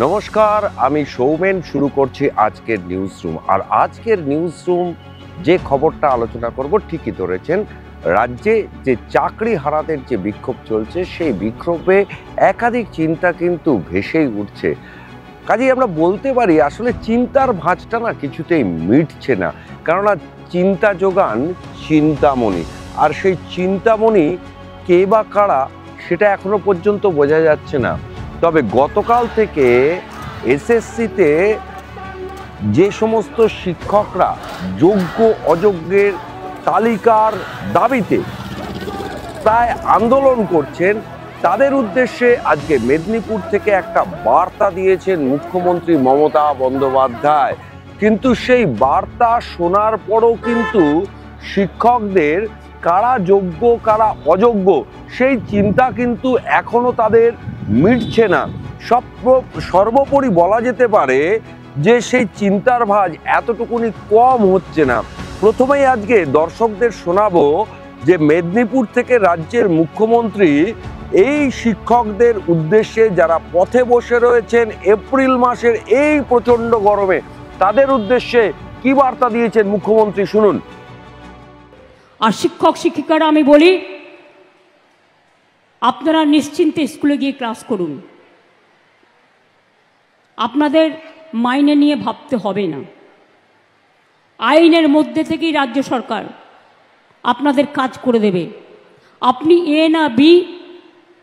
নমস্কার, আমি সৌমেন। শুরু করছি আজকের নিউজ রুম। আর আজকের নিউজ রুম যে খবরটা আলোচনা করব, ঠিকই ধরেছেন, রাজ্যে যে চাকরি হারাদের যে বিক্ষোভ চলছে, সেই বিক্ষোভে একাধিক চিন্তা কিন্তু ভেসেই উঠছে। কাজেই আমরা বলতে পারি আসলে চিন্তার ভাঁজটা না কিছুতেই মিটছে না, কেননা চিন্তা যোগান চিন্তামণি। আর সেই চিন্তামণি কে বা কারা সেটা এখনো পর্যন্ত বোঝা যাচ্ছে না। তবে গতকাল থেকে এসএসসিতে যে সমস্ত শিক্ষকরা যোগ্য অযোগ্যের তালিকার দাবিতে প্রায় আন্দোলন করছেন, তাদের উদ্দেশ্যে আজকে মেদিনীপুর থেকে একটা বার্তা দিয়েছেন মুখ্যমন্ত্রী মমতা বন্দ্যোপাধ্যায়। কিন্তু সেই বার্তা শোনার পরও কিন্তু শিক্ষকদের কারা যোগ্য কারা অযোগ্য সেই চিন্তা কিন্তু এখনো তাদের মিটছে না। সর্বোপরি বলা যেতে পারে যে সেই চিন্তার ভাঁজ এতটুকুনি কম হচ্ছে না। প্রথমেই আজকে দর্শকদের শোনাবো যে মেদিনীপুর থেকে রাজ্যের মুখ্যমন্ত্রী এই শিক্ষকদের উদ্দেশ্যে যারা পথে বসে রয়েছেন এপ্রিল মাসের এই প্রচন্ড গরমে, তাদের উদ্দেশ্যে কি বার্তা দিয়েছেন মুখ্যমন্ত্রী, শুনুন। আর শিক্ষক শিক্ষিকারা আমি বলি, আপনারা নিশ্চিন্তে স্কুলে গিয়ে ক্লাস করুন। আপনাদের মাইনে নিয়ে ভাবতে হবে না। আইনের মধ্যে থেকেই রাজ্য সরকার আপনাদের কাজ করে দেবে। আপনি এ না বি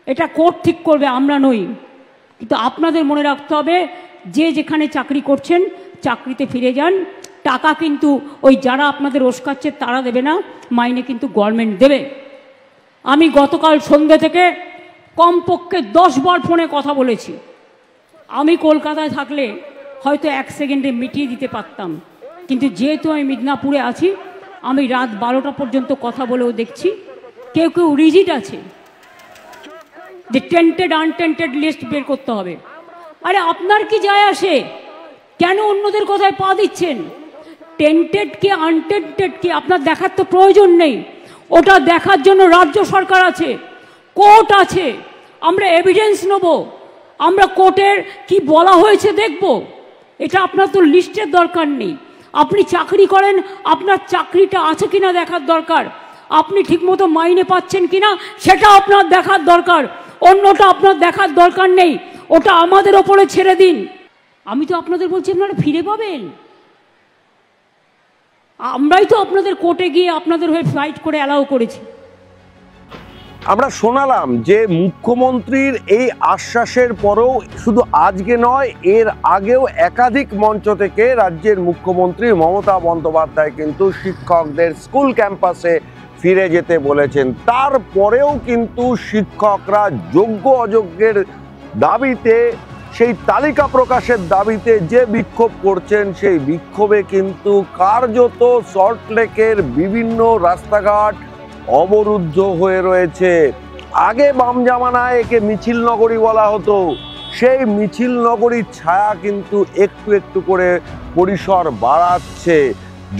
এটা কোর্ট ঠিক করবে, আমরা নই। কিন্তু আপনাদের মনে রাখতে হবে, যে যেখানে চাকরি করছেন চাকরিতে ফিরে যান। টাকা কিন্তু ওই যারা আপনাদের ওস্কাচ্ছে তারা দেবে না, মাইনে কিন্তু গভর্নমেন্ট দেবে। আমি গতকাল সন্ধ্যে থেকে কমপক্ষে 10 বার ফোনে কথা বলেছি। আমি কলকাতায় থাকলে হয়তো 1 সেকেন্ডে মিটিয়ে দিতে পারতাম, কিন্তু যেহেতু আমি মিদনাপুরে আছি, আমি রাত 12টা পর্যন্ত কথা বলেও দেখছি কেউ কেউ রিজিড আছে যে টেন্টেড আনটেন্টেড লিস্ট বের করতে হবে। আরে আপনার কি যায় আসে? কেন অন্যদের কথায় পা দিচ্ছেন? টেন্টেড কি আনটেন্টেড কি আপনার দেখার তো প্রয়োজন নেই। ওটা দেখার জন্য রাজ্য সরকার আছে, কোর্ট আছে। আমরা এভিডেন্স নেব, আমরা কোর্টের কি বলা হয়েছে দেখব। এটা আপনার তো লিস্টের দরকার নেই। আপনি চাকরি করেন, আপনার চাকরিটা আছে কিনা দেখার দরকার। আপনি ঠিকমতো মাইনে পাচ্ছেন কিনা সেটা আপনার দেখার দরকার। অন্যটা আপনার দেখার দরকার নেই, ওটা আমাদের ওপরে ছেড়ে দিন। আমি তো আপনাদের বলছি আপনারা ফিরে পাবেন। আমরাই তো আপনাদের কোর্টে গিয়ে আপনাদের হয়ে ফাইট করে অ্যালাউ করেছি। আমরা শোনালাম যে মুখ্যমন্ত্রীর এই আশ্বাসের পরেও শুধু আজকে নয়, এর আগেও একাধিক মঞ্চ থেকে রাজ্যের মুখ্যমন্ত্রী মমতা বন্দ্যোপাধ্যায় কিন্তু শিক্ষকদের স্কুল ক্যাম্পাসে ফিরে যেতে বলেছেন। তারপরেও কিন্তু শিক্ষকরা যোগ্য অযোগ্যের দাবিতে, সেই তালিকা প্রকাশের দাবিতে যে বিক্ষোভ করছেন, সেই বিক্ষোভে কিন্তু কার্যত সল্টলেকের বিভিন্ন রাস্তাঘাট অবরুদ্ধ হয়ে রয়েছে। আগে বাম জামানায় একে মিছিল নগরী বলা হতো, সেই মিছিল নগরীর ছায়া কিন্তু একটু একটু করে পরিসর বাড়াচ্ছে।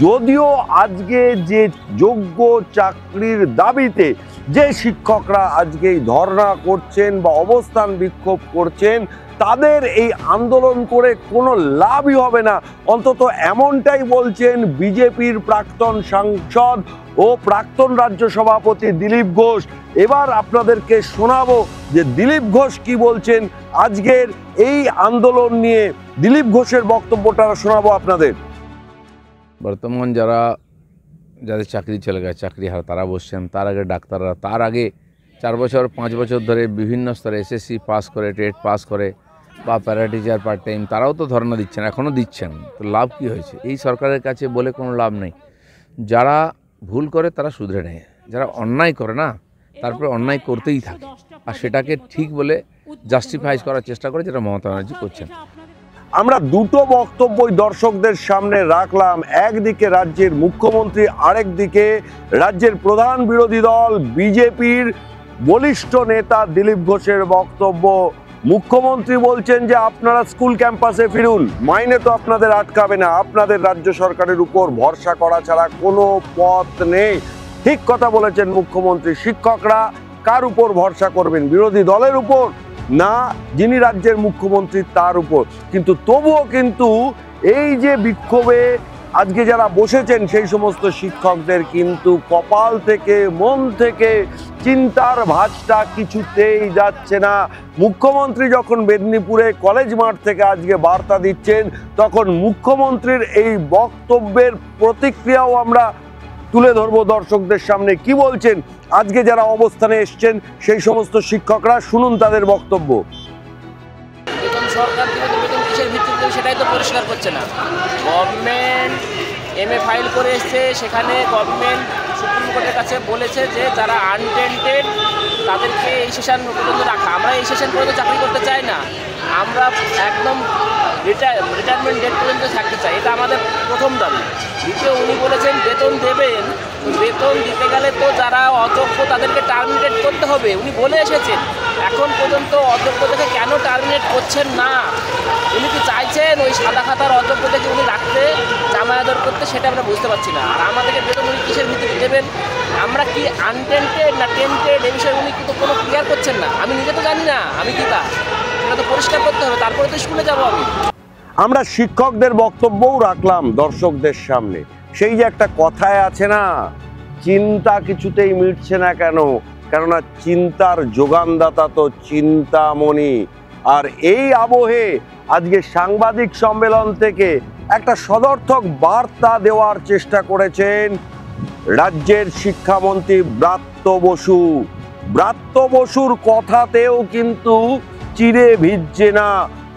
যদিও আজকে যে যোগ্য চাকরির দাবিতে যে শিক্ষকরা আজকে ধর্ণা করছেন বা অবস্থান বিক্ষোভ করছেন, তাদের এই আন্দোলন করে কোনো লাভই হবে না, অন্তত এমনটাই বলছেন বিজেপির প্রাক্তন সাংসদ ও প্রাক্তন রাজ্য সভাপতি দিলীপ ঘোষ। এবার আপনাদেরকে শোনাবো যে দিলীপ ঘোষ কি বলছেন আজকের এই আন্দোলন নিয়ে। দিলীপ ঘোষের বক্তব্যটা শোনাবো আপনাদের। বর্তমান যাদের চাকরি চলে গেছে, চাকরি হারা, তারা বসছেন। তার আগে ডাক্তাররা, তার আগে 4 বছর 5 বছর ধরে বিভিন্ন স্তরে এসএসসি পাস করে, টেট পাস করে বা প্যারা টিচার পার্ট টাইম, তারাও তো ধর্ণা দিচ্ছেন, এখনও দিচ্ছেন। তো লাভ কি হয়েছে? এই সরকারের কাছে বলে কোনো লাভ নেই। যারা ভুল করে তারা শুধরে নেয়, যারা অন্যায় করে না তারপরে অন্যায় করতেই থাকে, আর সেটাকে ঠিক বলে জাস্টিফাই করার চেষ্টা করে, যেটা মমতা ব্যানার্জি করছেন। আমরা দুটো বক্তব্যই দর্শকদের সামনে রাখলাম। একদিকে রাজ্যের মুখ্যমন্ত্রী, আরেক দিকে রাজ্যের প্রধান বিরোধী দল বিজেপির বলিষ্ঠ নেতা দিলীপ ঘোষের বক্তব্য। মুখ্যমন্ত্রী বলছেন যে আপনারা স্কুল ক্যাম্পাসে ফিরুন, মাইনে তো আপনাদের আটকাবে না, আপনাদের রাজ্য সরকারের উপর ভরসা করা ছাড়া কোনো পথ নেই। ঠিক কথা বলেছেন মুখ্যমন্ত্রী। শিক্ষকরা কার উপর ভরসা করবেন? বিরোধী দলের উপর? না যিনি রাজ্যের মুখ্যমন্ত্রী তার উপর। কিন্তু তবুও কিন্তু এই যে বিক্ষোভে আজকে যারা বসেছেন সেই সমস্ত শিক্ষকদের কিন্তু কপাল থেকে মন থেকে চিন্তার ভাঁজটা কিছুতেই যাচ্ছে না। মুখ্যমন্ত্রী যখন মেদিনীপুরে কলেজ মাঠ থেকে আজকে বার্তা দিচ্ছেন, তখন মুখ্যমন্ত্রীর এই বক্তব্যের প্রতিক্রিয়াও আমরা তুলে ধরবো দর্শকদের সামনে। কি বলছেন আজকে যারা অবস্থানে এসছেন সেই সমস্ত শিক্ষকরা, শুনুন তাদের বক্তব্য। বেতন সরকার থেকে তো বেতন কিসের ভিত্তিতে সেটাই তো পরিষ্কার করছে না। গভর্নমেন্ট এমএ ফাইল করে এসছে, সেখানে গভর্নমেন্ট সুপ্রিম কোর্টের কাছে বলেছে যে যারা আনটেন্টেড তাদেরকে এই সেশন পর্যন্ত রাখা। আমরা এই সেশন পর্যন্ত চাকরি করতে চাই না, আমরা একদম রিটায়ারমেন্ট ডেট পর্যন্ত থাকতে চাই, এটা আমাদের প্রথম দাবি। দ্বিতীয়, উনি বলেছেন বেতন দেবেন, বেতন দিতে গেলে তো যারা অযোগ্য তাদেরকে টার্মিনেট করতে হবে, উনি বলে এসেছেন। এখন পর্যন্ত অযোগ্যতাকে কেন টার্মিনেট করছেন না? উনি কি চাইছেন ওই সাদা খাতার অযোগ্যতাকে উনি রাখতে, জামায় আদর করতে, সেটা আমরা বুঝতে পারছি না। আর আমাদেরকে বেতন উনি কিসের ভিত্তিতে দেবেন? আমরা কি আনটেন্টেড না টেন্টেড, এই বিষয়ে উনি কিন্তু কোনো ক্লিয়ার করছেন না। আমি নিজে তো জানি না আমি কি তা, সেটা তো পরিষ্কার করতে হবে, তারপরে তো স্কুলে যাবো আমি। আমরা শিক্ষকদের বক্তব্যও রাখলাম দর্শকদের সামনে। সেই যে একটা কথায় আছে না, চিন্তা কিছুতেই মিটছে না কেন? কেননা চিন্তার যোগানদাতা তো চিন্তামণি। আর এই আবহে আজকে সাংবাদিক সম্মেলন থেকে একটা সদর্থক বার্তা দেওয়ার চেষ্টা করেছেন রাজ্যের শিক্ষামন্ত্রী ব্রাত্য বসু। ব্রাত্য বসুর কথাতেও কিন্তু চিড়ে ভিজছে না।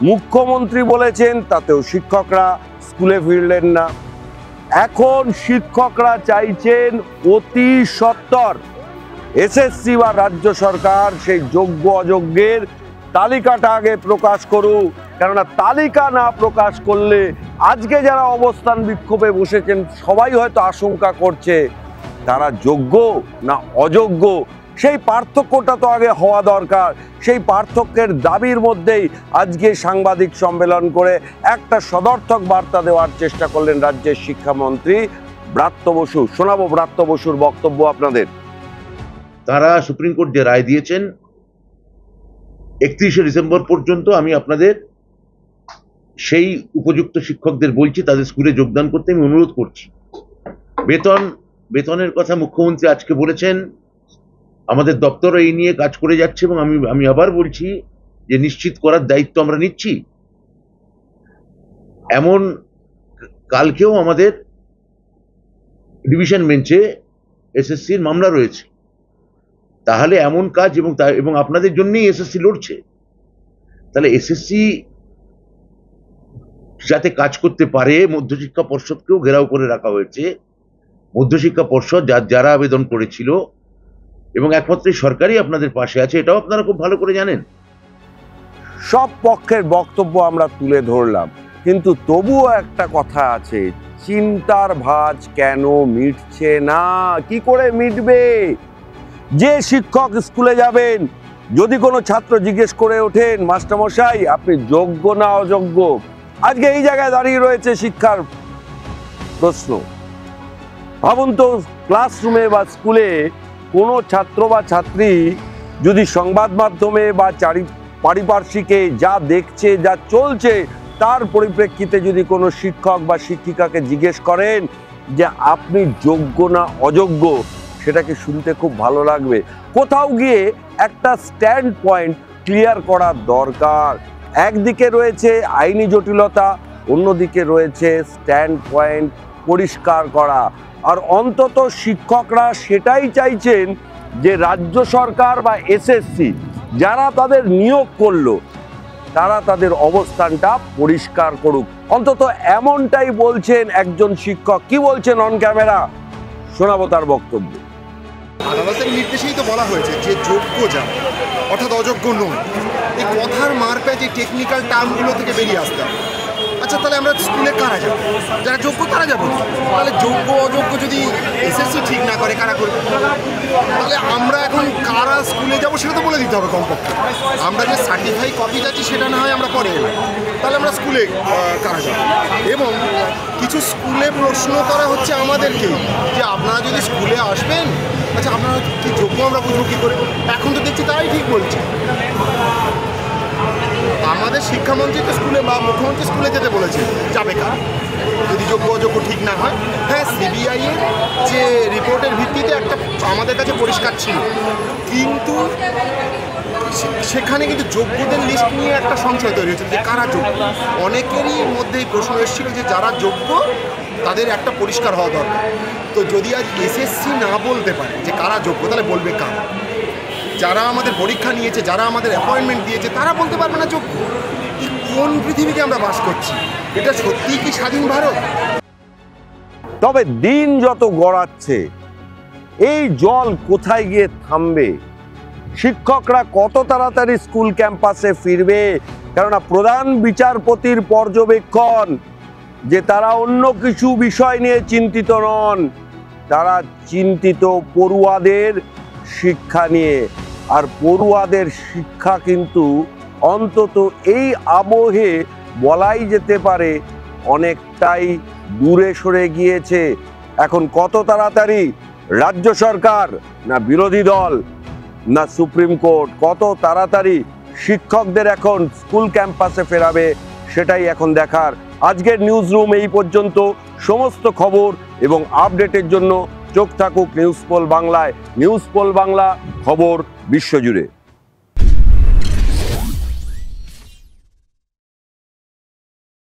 মুখ্যমন্ত্রী বলেছেন, তাতেও শিক্ষকরা স্কুলে ফিরলেন না। এখন শিক্ষকরা চাইছেন অতি সত্বর এসএসসি বা রাজ্য সরকার সেই যোগ্য অযোগ্যের তালিকাটা আগে প্রকাশ করুক। কেননা তালিকা না প্রকাশ করলে আজকে যারা অবস্থান বিক্ষোভে বসেছেন সবাই হয়তো আশঙ্কা করছে তারা যোগ্য না অযোগ্য, সেই পার্থক্যটা তো আগে হওয়া দরকার। সেই পার্থক্যের দাবির মধ্যেই আজকে সাংবাদিক সম্মেলন করে একটা সদর্থক বার্তা দেওয়ার চেষ্টা করলেন রাজ্যের শিক্ষামন্ত্রী ব্রাত্য বসু। শোনাবো ব্রাত্য বসুর বক্তব্য আপনাদের। তারা সুপ্রিম কোর্ট যে রায় দিয়েছেন 31শে ডিসেম্বর পর্যন্ত, আমি আপনাদের সেই উপযুক্ত শিক্ষকদের বলছি তাদের স্কুলে যোগদান করতে আমি অনুরোধ করছি। বেতনের কথা মুখ্যমন্ত্রী আজকে বলেছেন, আমাদের দপ্তরও এই নিয়ে কাজ করে যাচ্ছে এবং আমি আবার বলছি যে নিশ্চিত করার দায়িত্ব আমরা নিচ্ছি। এমন কালকেও আমাদের ডিভিশন বেঞ্চে এসএসসির মামলা রয়েছে। তাহলে এমন কাজ এবং আপনাদের জন্যই এসএসসি লড়ছে, তাহলে এসএসসি যাতে কাজ করতে পারে মধ্যশিক্ষা পর্ষদকেও ঘেরাও করে রাখা হয়েছে। মধ্যশিক্ষা পর্ষদ যারা আবেদন করেছিল এবং একমাত্র সরকারই আপনাদের পাশে আছে, এটাও আপনারা খুব ভালো করে জানেন। সব পক্ষের বক্তব্য আমরা তুলে ধরলাম, কিন্তু তবুও একটা কথা আছে, চিন্তার ভাঁজ কেন মিটছে না? কি করে মিটবে? যে শিক্ষক স্কুলে যাবেন, যদি কোনো ছাত্র জিজ্ঞেস করে ওঠেন মাস্টারমশাই আপনি যোগ্য না অযোগ্য, আজকে এই জায়গায় দাঁড়িয়ে রয়েছে শিক্ষার প্রশ্ন। ভাবুন তো, ক্লাসরুমে বা স্কুলে কোনো ছাত্র বা ছাত্রী যদি সংবাদ মাধ্যমে বা পারিপার্শ্বিকে যা দেখছে, যা চলছে, তার পরিপ্রেক্ষিতে যদি কোনো শিক্ষক বা শিক্ষিকাকে জিজ্ঞেস করেন যে আপনি যোগ্য না অযোগ্য, সেটাকে শুনতে খুব ভালো লাগবে। কোথাও গিয়ে একটা স্ট্যান্ড পয়েন্ট ক্লিয়ার করা দরকার। একদিকে রয়েছে আইনি জটিলতা, অন্যদিকে রয়েছে স্ট্যান্ড পয়েন্ট পরিষ্কার করা। আর অন্তত শিক্ষকরা সেটাই চাইছেন যে রাজ্য সরকার বা এসএসসি যারা তাদের নিয়োগ করলো তারা তাদের অবস্থানটা পরিষ্কার করুক। অন্তত এমনটাই বলছেন একজন শিক্ষক। কি বলছেন অন ক্যামেরা, শোনাবো তার বক্তব্য। আদালতের নির্দেশেই তো বলা হয়েছে যে যোগ্য যা, অর্থাৎ অযোগ্য নয়। এই কথার মারপ্যাচ এই টেকনিক্যাল টার্মগুলো থেকে বেরিয়ে আসতে হবে। আচ্ছা, তাহলে আমরা স্কুলে কারা যাবো? যারা যোগ্য তারা যাবো। তাহলে যোগ্য অযোগ্য যদি এসএসসি ঠিক না করে কারা করবে? তাহলে আমরা এখন কারা স্কুলে যাবো সেটা তো বলে দিতে হবে কমপক্ষে। আমরা যে সার্টিফাই কপি যাচ্ছি সেটা না হয় আমরা পরে এলাম, তাহলে আমরা স্কুলে কারা যাবো? এবং কিছু স্কুলে প্রশ্ন করা হচ্ছে আমাদেরকে যে আপনারা যদি স্কুলে আসবেন, আচ্ছা আপনারা কি যোগ্য আমরা বুঝবো কী করে? এখন তো দেখছি তারাই ঠিক বলছে। আমাদের শিক্ষামন্ত্রী তো স্কুলে বা মুখ্যমন্ত্রী স্কুলে যেতে বলেছে, যাবে কারা যদি যোগ্য অযোগ্য ঠিক না হয়? হ্যাঁ, সিবিআই এর যে রিপোর্টের ভিত্তিতে একটা আমাদের কাছে পরিষ্কার ছিল, কিন্তু সেখানে কিন্তু যোগ্যদের লিস্ট নিয়ে একটা সংশয় তৈরি হয়েছে যে কারা যোগ্য। অনেকেরই মধ্যেই প্রশ্ন এসেছিল যে যারা যোগ্য তাদের একটা পরিষ্কার হওয়া দরকার। তো যদি আজ এসএসসি না বলতে পারে যে কারা যোগ্য, তাহলে বলবে কারা? যারা আমাদের পরীক্ষা নিয়েছে, যারা আমাদের অ্যাপয়েন্টমেন্ট দিয়েছে, তারা বলতে পারবে না যোগ্য? কোন পৃথিবীতে আমরা বাস করছি? এটা সত্যিই কি স্বাধীন ভারত? তবে দিন যত গড়াচ্ছে এই জল কোথায় গিয়ে থামবে? শিক্ষকরা কত তাড়াতাড়ি স্কুল ক্যাম্পাসে ফিরবে? কেননা প্রধান বিচারপতির পর্যবেক্ষণ যে তারা অন্য কিছু বিষয় নিয়ে চিন্তিত নন, তারা চিন্তিত পড়ুয়াদের শিক্ষা নিয়ে। আর পড়ুয়াদের শিক্ষা কিন্তু অন্তত এই আবহে বলাই যেতে পারে অনেকটাই দূরে সরে গিয়েছে। এখন কত তাড়াতাড়ি রাজ্য সরকার, না বিরোধী দল, না সুপ্রিম কোর্ট কত তাড়াতাড়ি শিক্ষকদের এখন স্কুল ক্যাম্পাসে ফেরাবে, সেটাই এখন দেখার। আজকের নিউজ রুম এই পর্যন্ত। সমস্ত খবর এবং আপডেটের জন্য চোখ থাকুক নিউজ পোল বাংলায়। নিউজ পোল বাংলা, খবর বিশ্বজুড়ে।